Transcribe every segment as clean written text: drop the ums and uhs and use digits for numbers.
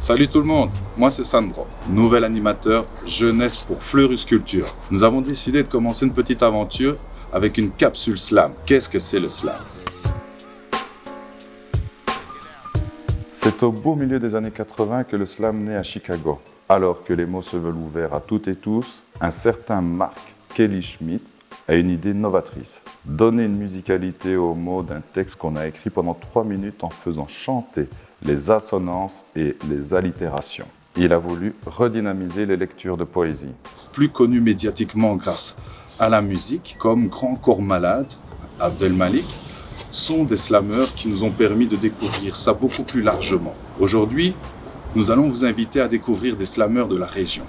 Salut tout le monde, moi c'est Sandro, nouvel animateur jeunesse pour Fleurus Culture. Nous avons décidé de commencer une petite aventure avec une capsule slam. Qu'est-ce que c'est le slam? C'est au beau milieu des années 80 que le slam naît à Chicago. Alors que les mots se veulent ouverts à toutes et tous, un certain Mark Kelly Schmidt a une idée novatrice. Donner une musicalité aux mots d'un texte qu'on a écrit pendant 3 minutes en faisant chanter les assonances et les allitérations. Il a voulu redynamiser les lectures de poésie. Plus connu médiatiquement grâce à la musique, comme Grand Corps Malade, Abdel Malik, sont des slameurs qui nous ont permis de découvrir ça beaucoup plus largement. Aujourd'hui, nous allons vous inviter à découvrir des slameurs de la région.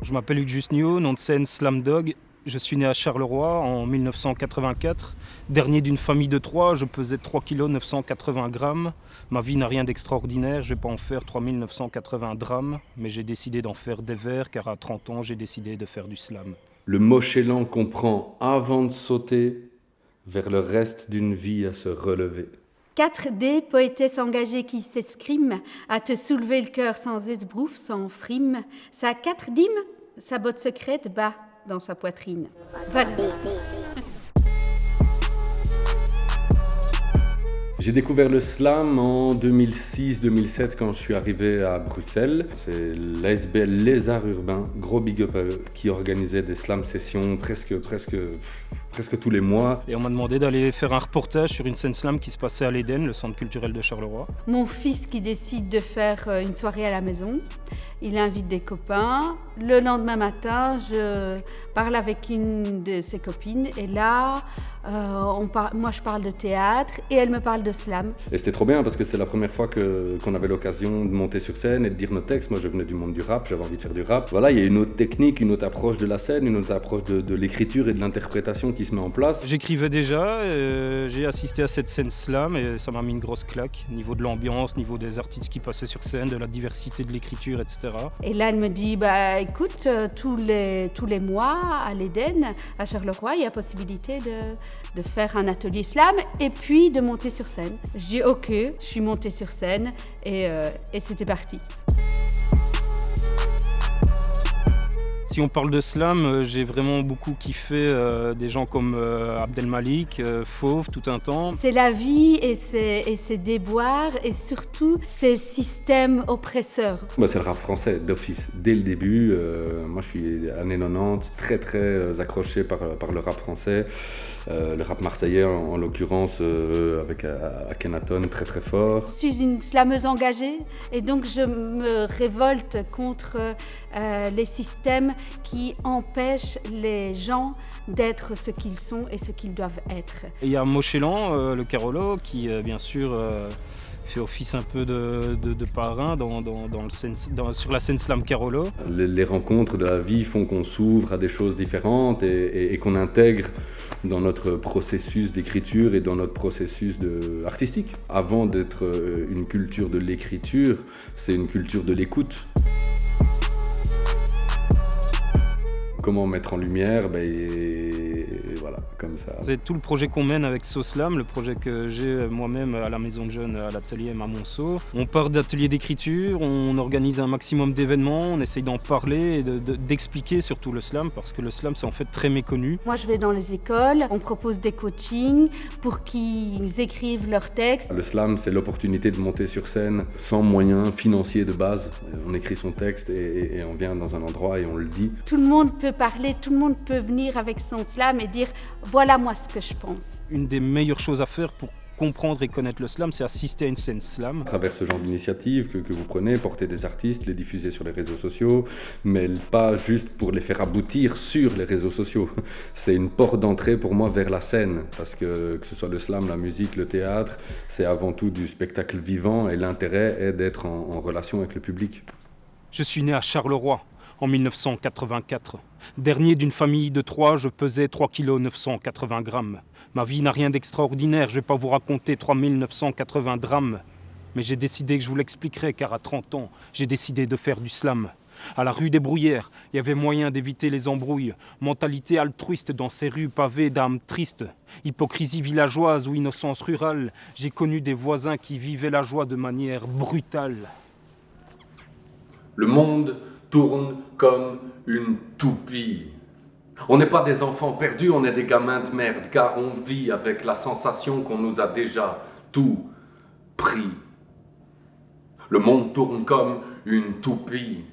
Je m'appelle Hugues Justnio, nom de scène Slam Dog. Je suis né à Charleroi en 1984. Dernier d'une famille de 3, je pesais 3 kg 980 grammes. Ma vie n'a rien d'extraordinaire, je ne vais pas en faire 3980 drames, mais j'ai décidé d'en faire des vers car à 30 ans, j'ai décidé de faire du slam. Le moche élan qu'on prend avant de sauter vers le reste d'une vie à se relever. 4D, poétesse engagée qui s'escrime à te soulever le cœur sans esbrouf, sans frime. Sa 4 dîmes, sa botte secrète bat dans sa poitrine. Voilà. J'ai découvert le slam en 2006-2007 quand je suis arrivé à Bruxelles. C'est l'ASBL Les Arts Urbains, gros big up à eux, qui organisait des slam sessions presque tous les mois. Et on m'a demandé d'aller faire un reportage sur une scène slam qui se passait à l'Éden, le centre culturel de Charleroi. Mon fils qui décide de faire une soirée à la maison, il invite des copains. Le lendemain matin, je parle avec une de ses copines et là, moi je parle de théâtre et elle me parle de slam. Et c'était trop bien parce que c'était la première fois qu'on avait l'occasion de monter sur scène et de dire nos textes. Moi je venais du monde du rap, j'avais envie de faire du rap. Voilà, il y a une autre technique, une autre approche de la scène, une autre approche de l'écriture et de l'interprétation qui se met en place. J'écrivais déjà, j'ai assisté à cette scène slam et ça m'a mis une grosse claque. Niveau de l'ambiance, niveau des artistes qui passaient sur scène, de la diversité de l'écriture, etc. Et là elle me dit, écoute, tous les mois à l'Éden, à Charleroi, il y a possibilité de faire un atelier slam et puis de monter sur scène. Je dis ok, je suis montée sur scène et c'était parti. Si on parle de slam, j'ai vraiment beaucoup kiffé des gens comme Abdel Malik, Fauve, tout un temps. C'est la vie et ses déboires et surtout ses systèmes oppresseurs. C'est le rap français d'office. Dès le début, moi je suis années 90, très accroché par le rap français. Le rap marseillais en l'occurrence avec Akhenaton très fort. Je suis une slameuse engagée et donc je me révolte contre les systèmes qui empêchent les gens d'être ce qu'ils sont et ce qu'ils doivent être. Et il y a Mochelan, le Carolo, qui bien sûr fait office un peu de parrain sur la scène Slam Carolo. Les rencontres de la vie font qu'on s'ouvre à des choses différentes et qu'on intègre dans notre processus d'écriture et dans notre processus artistique. Avant d'être une culture de l'écriture, c'est une culture de l'écoute. Comment mettre en lumière, voilà, comme ça. C'est tout le projet qu'on mène avec SoSlam, le projet que j'ai moi-même à la Maison de Jeunes, à l'atelier à Monceau. On part d'ateliers d'écriture, on organise un maximum d'événements, on essaye d'en parler et d'expliquer surtout le slam, parce que le slam c'est en fait très méconnu. Moi je vais dans les écoles, on propose des coachings pour qu'ils écrivent leurs textes. Le slam c'est l'opportunité de monter sur scène sans moyens financiers de base. On écrit son texte et on vient dans un endroit et on le dit. Tout le monde peut parler, tout le monde peut venir avec son slam et dire voilà moi ce que je pense. Une des meilleures choses à faire pour comprendre et connaître le slam, c'est assister à une scène slam. À travers ce genre d'initiative que vous prenez, porter des artistes, les diffuser sur les réseaux sociaux, mais pas juste pour les faire aboutir sur les réseaux sociaux. C'est une porte d'entrée pour moi vers la scène, parce que ce soit le slam, la musique, le théâtre, c'est avant tout du spectacle vivant et l'intérêt est d'être en relation avec le public. Je suis né à Charleroi en 1984. Dernier d'une famille de 3, je pesais 3 kg 980 grammes. Ma vie n'a rien d'extraordinaire, je ne vais pas vous raconter 3980 drames. Mais j'ai décidé que je vous l'expliquerai, car à 30 ans, j'ai décidé de faire du slam. À la rue des Bruyères, il y avait moyen d'éviter les embrouilles. Mentalité altruiste dans ces rues pavées d'âmes tristes. Hypocrisie villageoise ou innocence rurale. J'ai connu des voisins qui vivaient la joie de manière brutale. Le monde tourne comme une toupie. On n'est pas des enfants perdus, on est des gamins de merde, car on vit avec la sensation qu'on nous a déjà tout pris. Le monde tourne comme une toupie.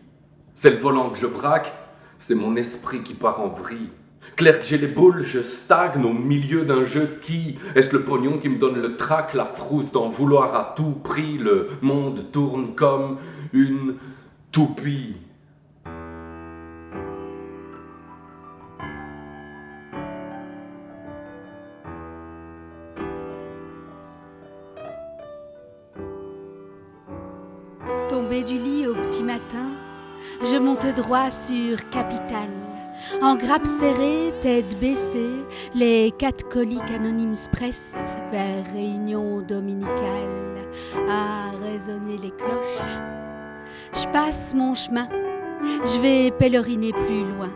C'est le volant que je braque, c'est mon esprit qui part en vrille. Clair que j'ai les boules, je stagne au milieu d'un jeu de qui? Est-ce le pognon qui me donne le trac, la frousse d'en vouloir à tout prix? Le monde tourne comme une toupie. Tombée du lit au petit matin, je monte droit sur Capitale. En grappe serrée, tête baissée, les 4 coliques anonymes pressent vers réunion dominicale. À résonner les cloches, je passe mon chemin, je vais pèleriner plus loin.